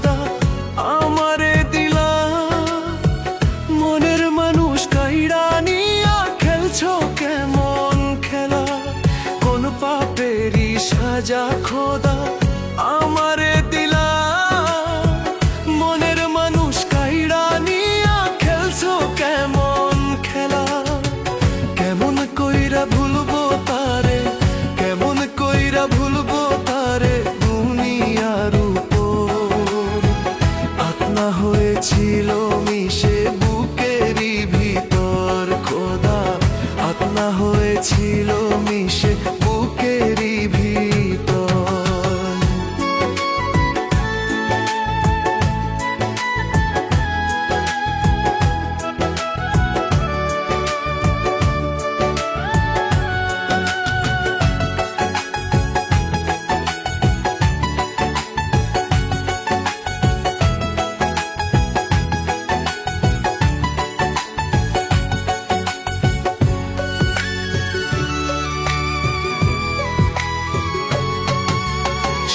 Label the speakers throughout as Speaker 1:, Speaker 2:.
Speaker 1: খোদা আমারে দিলা। মনের মানুষ কাইড়া নিয়া খেলছো কেমন খেলা, কোন পাপেরই সাজা খোদা আমারে দিলা। মনের মানুষ কাইড়া নিয়া খেলছো কেমন খেলা, কেমন কইরা ভুলবো তারে, কেমন কইরা ভুলবো তারে। দুনিয়ার উপর আপনা হয়েছিল মিশে বুকেরই ভিতর খোদা, আপনা হয়েছিল মিশে বুকেরই ভিতর।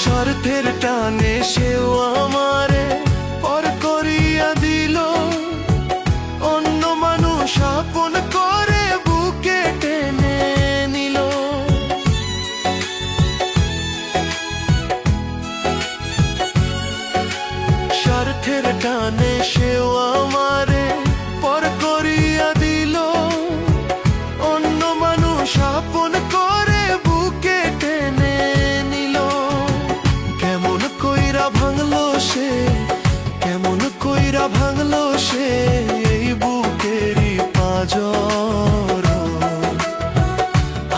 Speaker 1: স্বার্থের টানে সেও আমারে পর করিয়া দিল, অন্য মানুষ আপন করে বুকে টেনে নিল। স্বার্থের টানে সেও আমারে পর করিয়া দিল, অন্য মানুষ আপন করে বুকে টেনে নিল। কেমন কইরা ভাঙলো সে, কেমন কইরা ভাঙলো সে এই বুকেরই পাঁজর।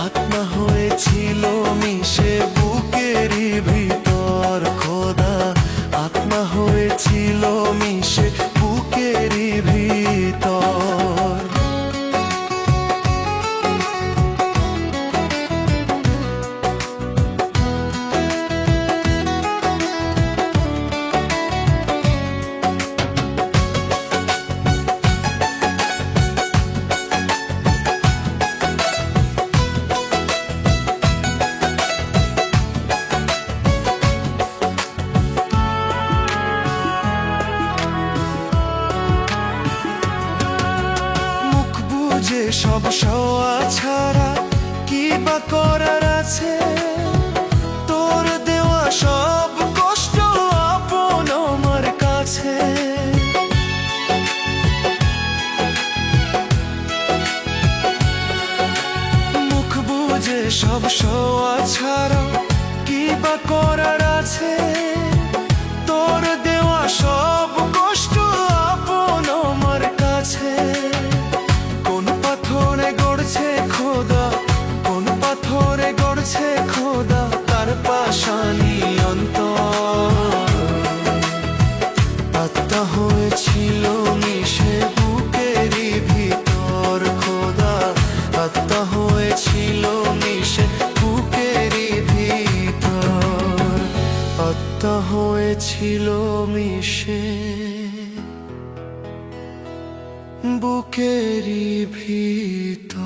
Speaker 1: আত্মা হয়েছিল মিশে বুকেরই ভিতর খোদা, আত্মা হয়েছিল মিশে বুকেরই ভিতর। সব সওয়া ছাড়া কি বা করার আছে, তোর দেওয়া সব কষ্ট আপন আমার কাছে। মুখ বুঝে সব সওয়া ছাড়া কি বা করার আছে, তোর দেওয়া সব কষ্ট আপন আমার কাছে। খোদা কোন পাথরে গড়ছে খোদা তার পাশানি অন্তর। আত্মা হয়েছিল মিশে বুকেরই ভিতর খোদা, আত্মা হয়েছিল মিশে বুকেরই ভিতর। আত্মা হয়েছিল মিশে বুকেরই ভিতর।